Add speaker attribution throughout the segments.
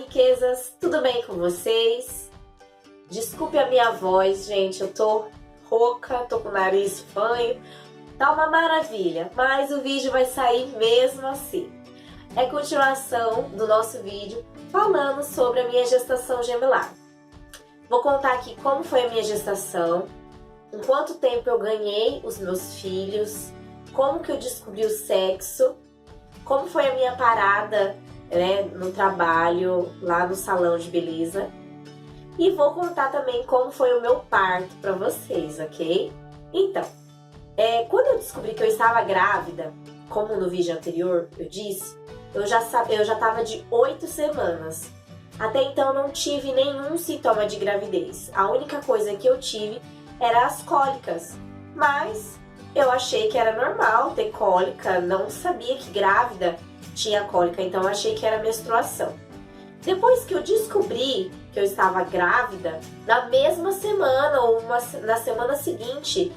Speaker 1: riquezas, tudo bem com vocês? Desculpe a minha voz, gente, eu tô rouca, tô com o nariz fanho, tá uma maravilha, mas o vídeo vai sair mesmo assim. É continuação do nosso vídeo falando sobre a minha gestação gemelar. Vou contar aqui como foi a minha gestação, em quanto tempo eu ganhei os meus filhos, como que eu descobri o sexo, como foi a minha parada, no trabalho, lá no salão de beleza. E vou contar também como foi o meu parto para vocês, ok? Então, quando eu descobri que eu estava grávida, como no vídeo anterior eu disse, eu já estava de 8 semanas. Até então não tive nenhum sintoma de gravidez. A única coisa que eu tive era as cólicas. Mas eu achei que era normal ter cólica, não sabia que grávida tinha cólica, então eu achei que era menstruação. Depois que eu descobri que eu estava grávida, na mesma semana ou na semana seguinte,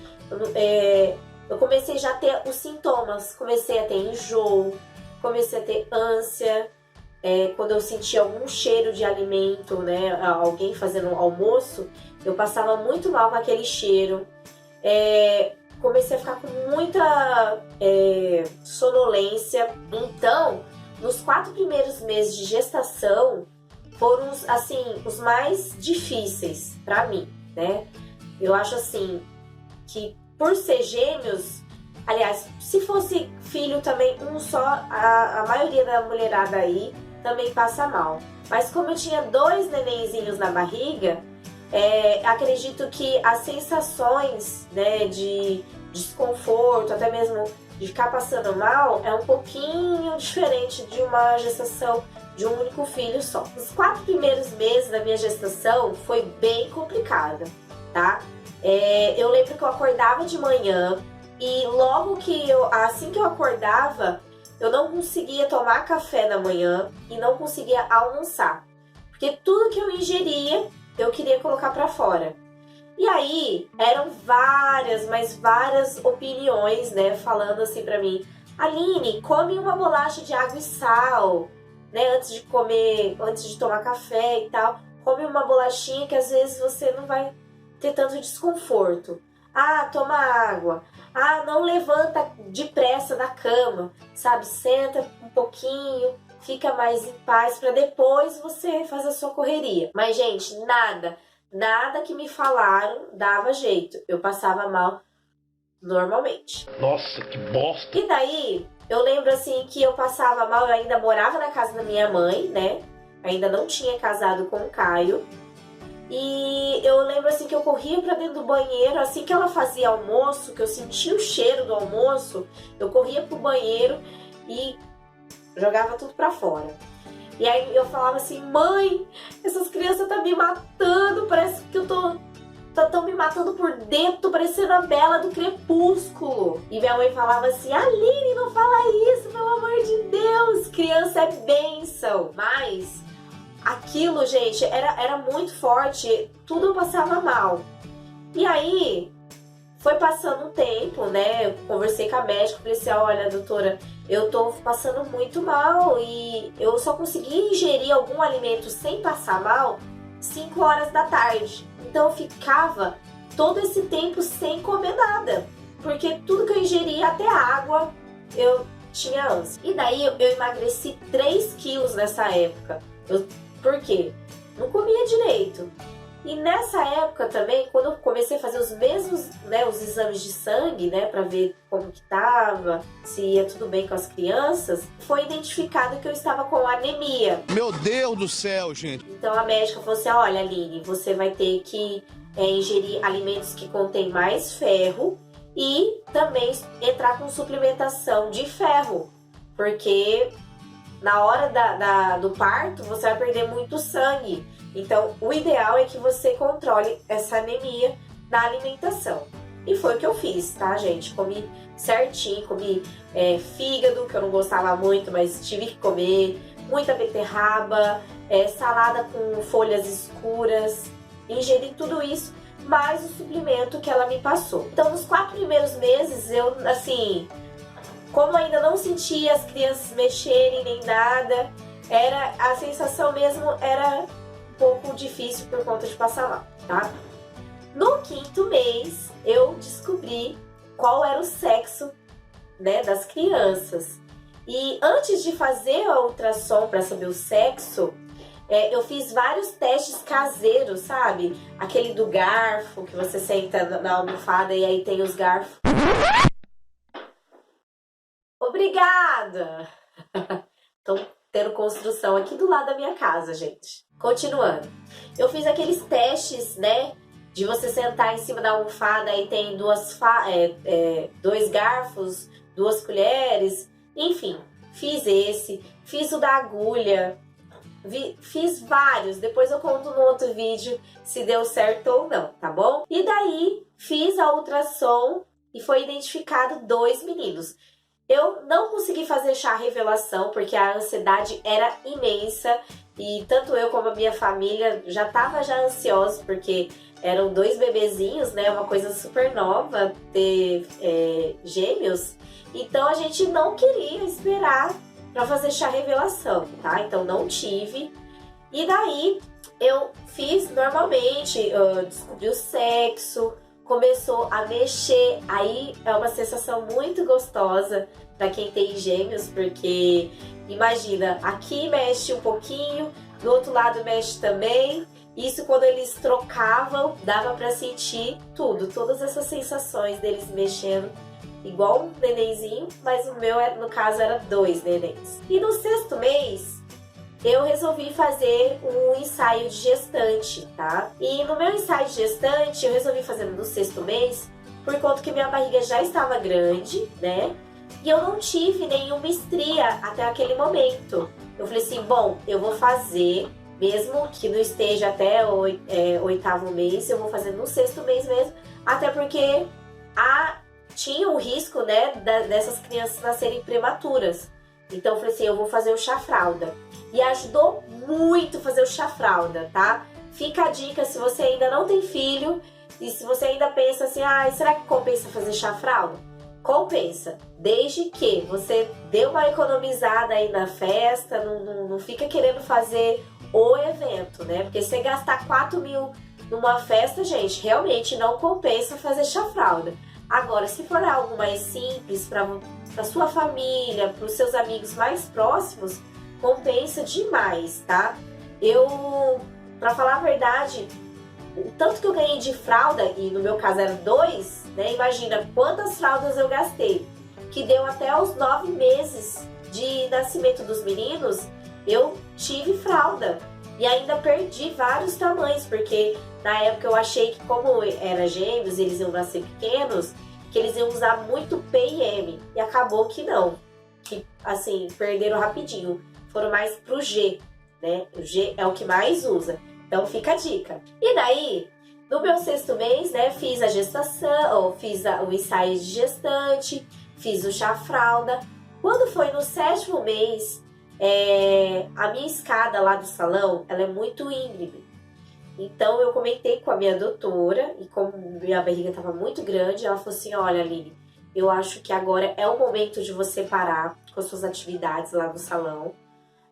Speaker 1: eu comecei já a ter os sintomas. Comecei a ter enjoo, comecei a ter ânsia, quando eu sentia algum cheiro de alimento, alguém fazendo almoço, eu passava muito mal com aquele cheiro. Comecei a ficar com muita sonolência. Então, nos 4 primeiros meses de gestação, foram assim, os mais difíceis para mim, né? Eu acho assim, que por ser gêmeos, aliás, se fosse filho também, um só, a maioria da mulherada aí também passa mal. Mas como eu tinha 2 nenenzinhos na barriga, acredito que as sensações, de desconforto, até mesmo de ficar passando mal, é um pouquinho diferente de uma gestação de um único filho só. Os 4 primeiros meses da minha gestação foi bem complicada, tá? Eu lembro que eu acordava de manhã e logo assim que eu acordava, eu não conseguia tomar café da manhã e não conseguia almoçar, porque tudo que eu ingeria eu queria colocar pra fora. E aí eram várias opiniões, falando assim pra mim: Aline, come uma bolacha de água e sal, antes de comer, antes de tomar café e tal. Come uma bolachinha que às vezes você não vai ter tanto desconforto. Ah, toma água. Ah, não levanta depressa da cama, sabe? Senta um pouquinho, fica mais em paz para depois você fazer a sua correria. Mas, gente, nada que me falaram dava jeito. Eu passava mal normalmente.
Speaker 2: Nossa, que bosta!
Speaker 1: E daí, eu lembro assim que eu passava mal, eu ainda morava na casa da minha mãe, Ainda não tinha casado com o Caio. E eu lembro assim que eu corria pra dentro do banheiro, assim que ela fazia almoço, que eu sentia o cheiro do almoço, eu corria pro banheiro e jogava tudo pra fora. E aí eu falava assim: mãe, essas crianças estão me matando, parece que eu tão me matando por dentro, tô parecendo a Bela do Crepúsculo. E minha mãe falava assim: Aline, não fala isso, pelo amor de Deus, criança é bênção. Mas aquilo, gente, era muito forte, tudo eu passava mal. E aí, foi passando o tempo, eu conversei com a médica, falei assim: olha, doutora, eu tô passando muito mal e eu só consegui ingerir algum alimento sem passar mal 5 horas da tarde. Então eu ficava todo esse tempo sem comer nada, porque tudo que eu ingeria, até água, eu tinha ânsia. E daí eu emagreci 3 quilos nessa época. Por quê? Não comia direito. E nessa época também, quando eu comecei a fazer os mesmos, os exames de sangue, para ver como que tava, se ia tudo bem com as crianças, foi identificado que eu estava com anemia.
Speaker 2: Meu Deus do céu, gente!
Speaker 1: Então a médica falou assim: olha, Aline, você vai ter que ingerir alimentos que contêm mais ferro e também entrar com suplementação de ferro, porque na hora do parto você vai perder muito sangue. Então, o ideal é que você controle essa anemia na alimentação. E foi o que eu fiz, tá, gente? Comi certinho, comi fígado, que eu não gostava muito, mas tive que comer. Muita beterraba, salada com folhas escuras. Ingeri tudo isso, mais o suplemento que ela me passou. Então, nos 4 primeiros meses, eu, assim, como ainda não sentia as crianças mexerem nem nada, a sensação mesmo era um pouco difícil por conta de passar mal, tá? No 5º mês, eu descobri qual era o sexo, né, das crianças. E antes de fazer a ultrassom para saber o sexo, eu fiz vários testes caseiros, sabe? Aquele do garfo, que você senta na almofada e aí tem os garfos. Obrigada! Tô tendo construção aqui do lado da minha casa, gente. Continuando. Eu fiz aqueles testes, né? De você sentar em cima da almofada e tem dois garfos, 2 colheres. Enfim, fiz esse. Fiz o da agulha. Fiz vários. Depois eu conto no outro vídeo se deu certo ou não, tá bom? E daí, fiz a ultrassom e foi identificado 2 meninos. Eu não consegui fazer chá revelação porque a ansiedade era imensa e tanto eu como a minha família já tava ansiosos porque eram 2 bebezinhos, né? Uma coisa super nova ter gêmeos. Então a gente não queria esperar para fazer chá revelação, tá? Então não tive. E daí eu fiz normalmente, descobri o sexo, começou a mexer, aí é uma sensação muito gostosa para quem tem gêmeos, porque imagina, aqui mexe um pouquinho, do outro lado mexe também. Isso quando eles trocavam, dava para sentir tudo, todas essas sensações deles mexendo, igual um nenenzinho, mas o meu, no caso, era 2 nenéns. E no 6º mês, eu resolvi fazer um ensaio de gestante, tá? E no meu ensaio de gestante, eu resolvi fazer no 6º mês, por conta que minha barriga já estava grande, né? E eu não tive nenhuma estria até aquele momento. Eu falei assim, bom, eu vou fazer, mesmo que não esteja até o 8º mês, eu vou fazer no 6º mês mesmo, até porque tinha o risco, né, dessas crianças nascerem prematuras. Então eu falei assim, eu vou fazer o chá-fralda. E ajudou muito fazer o chá-fralda, tá? Fica a dica se você ainda não tem filho e se você ainda pensa assim, será que compensa fazer chá-fralda? Compensa, desde que você dê uma economizada aí na festa, não fica querendo fazer o evento, né? Porque se você gastar 4 mil numa festa, gente, realmente não compensa fazer chá-fralda. Agora, se for algo mais simples para sua família, para os seus amigos mais próximos, compensa demais, tá? Pra falar a verdade, o tanto que eu ganhei de fralda, e no meu caso era 2, né? Imagina quantas fraldas eu gastei, que deu até os 9 meses de nascimento dos meninos, eu tive fralda. E ainda perdi vários tamanhos, porque na época eu achei que como era gêmeos, eles iam nascer pequenos, que eles iam usar muito P e M. E acabou que não. Que, assim, perderam rapidinho. Foram mais pro G, né? O G é o que mais usa. Então fica a dica. E daí, no meu 6º mês, né, fiz a gestação, fiz o ensaio de gestante, fiz o chá-fralda. Quando foi no 7º mês, a minha escada lá do salão, ela é muito íngreme. Então eu comentei com a minha doutora, e como minha barriga estava muito grande, ela falou assim, olha, Aline, eu acho que agora é o momento de você parar com as suas atividades lá no salão,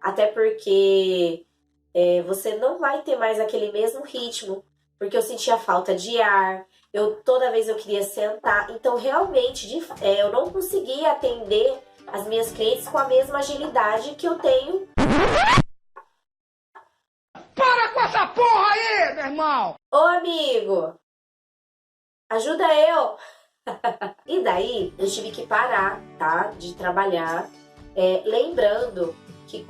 Speaker 1: até porque você não vai ter mais aquele mesmo ritmo, porque eu sentia falta de ar, toda vez eu queria sentar, então realmente eu não conseguia atender as minhas clientes com a mesma agilidade que eu tenho.
Speaker 2: Para com essa porra aí, meu irmão!
Speaker 1: Ô amigo, ajuda eu! E daí eu tive que parar, tá, de trabalhar, lembrando que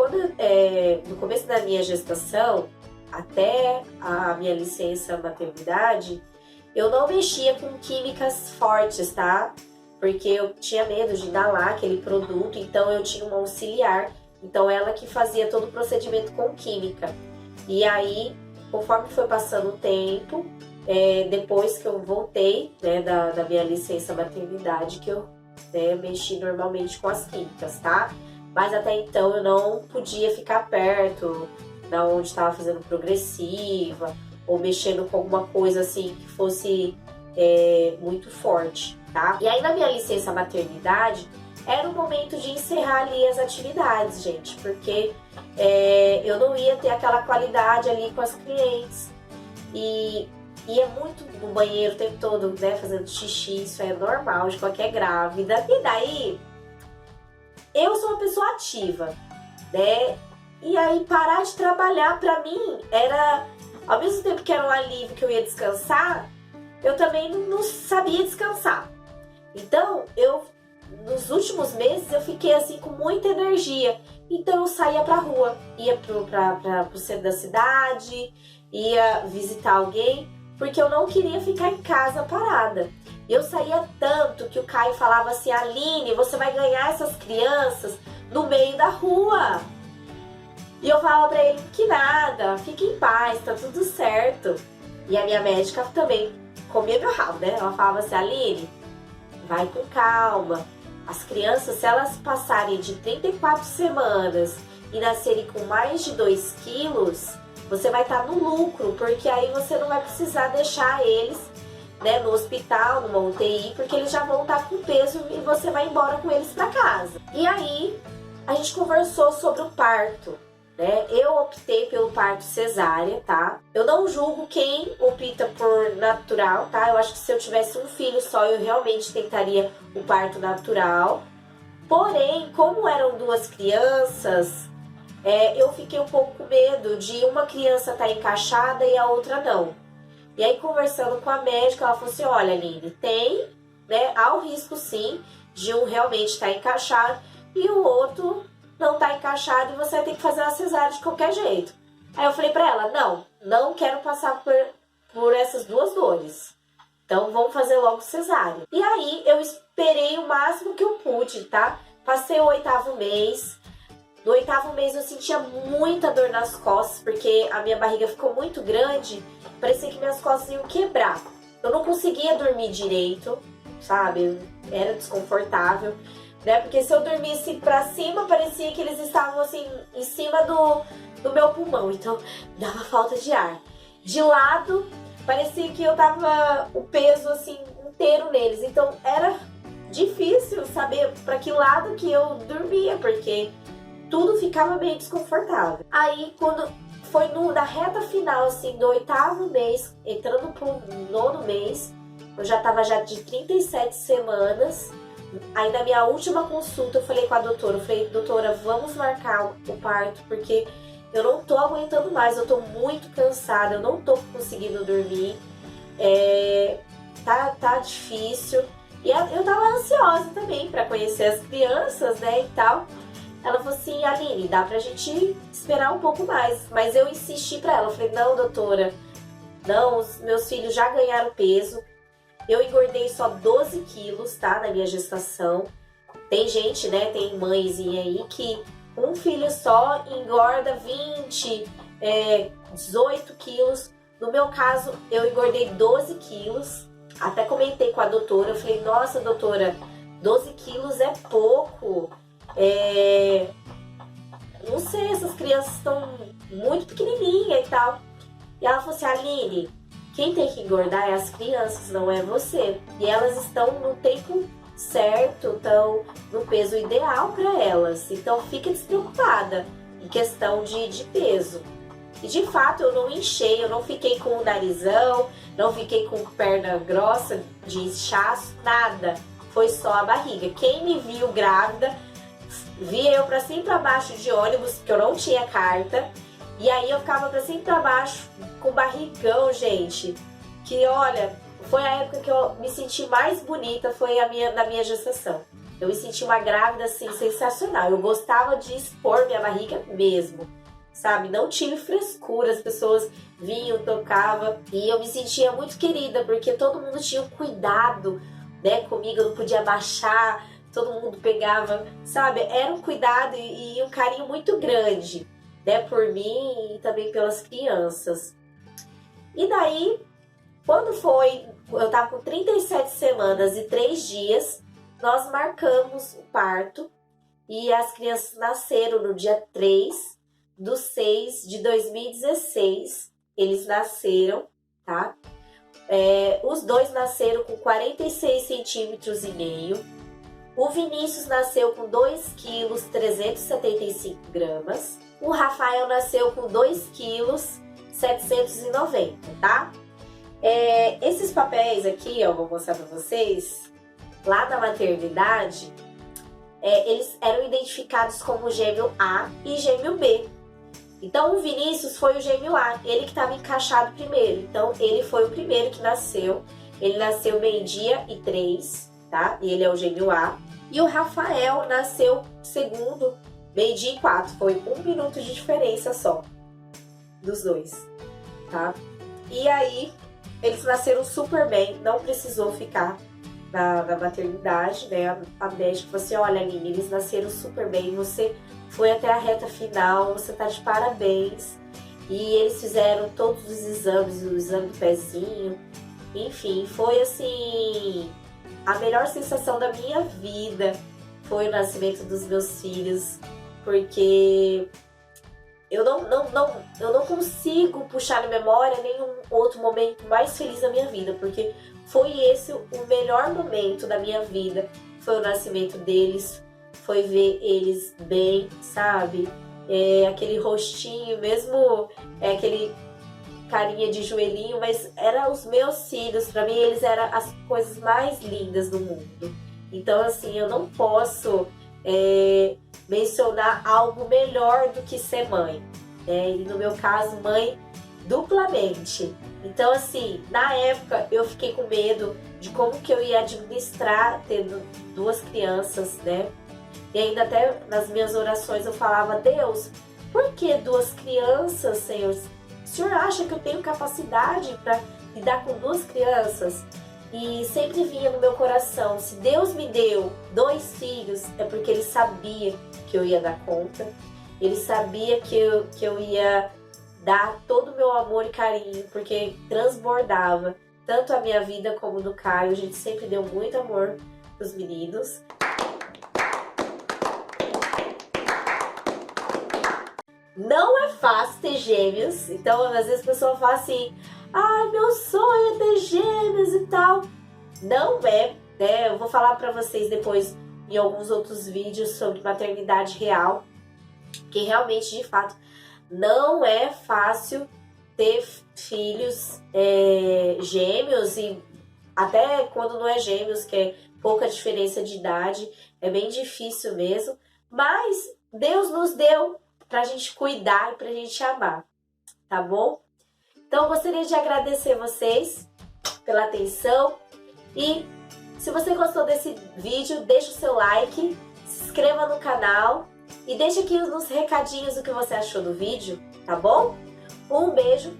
Speaker 1: no começo da minha gestação, até a minha licença maternidade, eu não mexia com químicas fortes, tá? Porque eu tinha medo de inalar aquele produto, então eu tinha uma auxiliar, então ela que fazia todo o procedimento com química. E aí, conforme foi passando o tempo, depois que eu voltei, né, da minha licença maternidade, que eu mexi normalmente com as químicas, tá? Mas até então eu não podia ficar perto da onde estava fazendo progressiva ou mexendo com alguma coisa assim que fosse muito forte, tá? E aí na minha licença maternidade, era o momento de encerrar ali as atividades, gente, porque eu não ia ter aquela qualidade ali com as clientes. E ia muito no banheiro o tempo todo, né, fazendo xixi, isso é normal de qualquer grávida. E daí, eu sou uma pessoa ativa, né, e aí parar de trabalhar pra mim era, ao mesmo tempo que era um alívio que eu ia descansar, eu também não sabia descansar. Então, nos últimos meses eu fiquei assim com muita energia. Então eu saía pra rua, ia pro centro da cidade, ia visitar alguém, porque eu não queria ficar em casa parada. Eu saía tanto que o Caio falava assim: Aline, você vai ganhar essas crianças no meio da rua. E eu falava pra ele que nada, fique em paz, tá tudo certo. E a minha médica também comia meu rabo, né? Ela falava assim: Aline, vai com calma. As crianças, se elas passarem de 34 semanas e nascerem com mais de 2 quilos, você vai estar no lucro, porque aí você não vai precisar deixar eles, né, no hospital, numa UTI, porque eles já vão estar com peso e você vai embora com eles para casa. E aí, a gente conversou sobre o parto, né? Eu optei pelo parto cesárea, tá? Eu não julgo quem opta por natural, tá? Eu acho que se eu tivesse um filho só, eu realmente tentaria o parto natural. Porém, como eram 2 crianças, eu fiquei um pouco com medo de uma criança estar encaixada e a outra não. E aí, conversando com a médica, ela falou assim: olha, Aline, tem, né? Há o risco sim de um realmente estar encaixado e o outro não tá encaixado e você vai ter que fazer uma cesárea de qualquer jeito. Aí eu falei pra ela: não quero passar por essas 2 dores. Então vamos fazer logo cesárea. E aí eu esperei o máximo que eu pude, tá? Passei o 8º mês. No 8º mês eu sentia muita dor nas costas, porque a minha barriga ficou muito grande. Parecia que minhas costas iam quebrar. Eu não conseguia dormir direito, sabe? Era desconfortável. Né? Porque se eu dormisse pra cima, parecia que eles estavam assim em cima do meu pulmão, então dava falta de ar. De lado, parecia que eu tava o peso assim inteiro neles, então era difícil saber para que lado que eu dormia, porque tudo ficava meio desconfortável. Aí quando foi na reta final assim do 8º mês, entrando pro 9º mês, eu já tava de 37 semanas. Aí na minha última consulta eu falei com a doutora, eu falei: doutora, vamos marcar o parto, porque eu não tô aguentando mais, eu tô muito cansada, eu não tô conseguindo dormir, tá difícil. E eu tava ansiosa também pra conhecer as crianças, né, e tal. Ela falou assim: Aline, dá pra gente esperar um pouco mais. Mas eu insisti pra ela, eu falei: não, doutora, não, os meus filhos já ganharam peso. Eu engordei só 12 quilos, tá, na minha gestação. Tem gente, né, tem mãezinha aí que um filho só engorda 20, 18 quilos. No meu caso, eu engordei 12 quilos. Até comentei com a doutora, eu falei: nossa, doutora, 12 quilos é pouco. Não sei, essas crianças estão muito pequenininhas e tal. E ela falou assim: Aline, quem tem que engordar é as crianças, não é você. E elas estão no tempo certo, estão no peso ideal para elas. Então fica despreocupada em questão de peso. E de fato eu não inchei, eu não fiquei com o narizão, não fiquei com perna grossa de inchaço, nada. Foi só a barriga. Quem me viu grávida, via eu pra cima e pra baixo de ônibus, porque eu não tinha carta. E aí eu ficava pra cima e pra baixo com barrigão, gente. Que olha, foi a época que eu me senti mais bonita, foi na minha gestação. Eu me senti uma grávida assim, sensacional. Eu gostava de expor minha barriga mesmo, sabe? Não tive frescura, as pessoas vinham, tocavam. E eu me sentia muito querida, porque todo mundo tinha um cuidado, né, comigo. Eu não podia baixar, todo mundo pegava, sabe? Era um cuidado e um carinho muito grande, né, por mim e também pelas crianças. E daí, quando foi, eu tava com 37 semanas e 3 dias, nós marcamos o parto e as crianças nasceram no dia 3/6/2016. Eles nasceram, tá? Os dois nasceram com 46,5 centímetros. O Vinícius nasceu com 2 quilos 375 gramas. O Rafael nasceu com 2 quilos 790, tá? Esses papéis aqui, ó, vou mostrar pra vocês. Lá na maternidade, eles eram identificados como gêmeo A e gêmeo B. Então, o Vinícius foi o gêmeo A, ele que estava encaixado primeiro. Então, ele foi o primeiro que nasceu. Ele nasceu 12h03, tá? E ele é o gêmeo A. E o Rafael nasceu segundo, 12h04. Foi 1 minuto de diferença só dos dois, tá? E aí, eles nasceram super bem, não precisou ficar na maternidade, né? A médica falou assim, olha, Aline, eles nasceram super bem, você foi até a reta final, você tá de parabéns. E eles fizeram todos os exames, o exame do pezinho, enfim, foi assim, a melhor sensação da minha vida foi o nascimento dos meus filhos, porque eu não consigo puxar na memória nenhum outro momento mais feliz da minha vida, porque foi esse o melhor momento da minha vida, foi o nascimento deles, foi ver eles bem, sabe? Aquele rostinho, mesmo aquele carinha de joelhinho, mas eram os meus filhos, pra mim eles eram as coisas mais lindas do mundo. Então assim, eu não posso mencionar algo melhor do que ser mãe, e no meu caso, mãe duplamente. Então assim, na época eu fiquei com medo de como que eu ia administrar tendo 2 crianças, né? E ainda até nas minhas orações eu falava, Deus, por que 2 crianças, Senhor? O Senhor acha que eu tenho capacidade para lidar com 2 crianças? E sempre vinha no meu coração, se Deus me deu 2 filhos, é porque Ele sabia que eu ia dar conta. Ele sabia que eu ia dar todo o meu amor e carinho, porque transbordava tanto a minha vida como do Caio. A gente sempre deu muito amor pros meninos. Não é fácil ter gêmeos, então às vezes a pessoa fala assim, ai, meu sonho é ter gêmeos e tal. Não é, né? Eu vou falar pra vocês depois em alguns outros vídeos sobre maternidade real, que realmente, de fato, não é fácil ter filhos gêmeos, e até quando não é gêmeos, que é pouca diferença de idade, é bem difícil mesmo, mas Deus nos deu pra gente cuidar e pra gente amar, tá bom? Então eu gostaria de agradecer vocês pela atenção e se você gostou desse vídeo, deixa o seu like, se inscreva no canal e deixa aqui nos recadinhos o que você achou do vídeo, tá bom? Um beijo,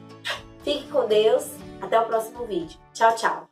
Speaker 1: fique com Deus, até o próximo vídeo. Tchau, tchau!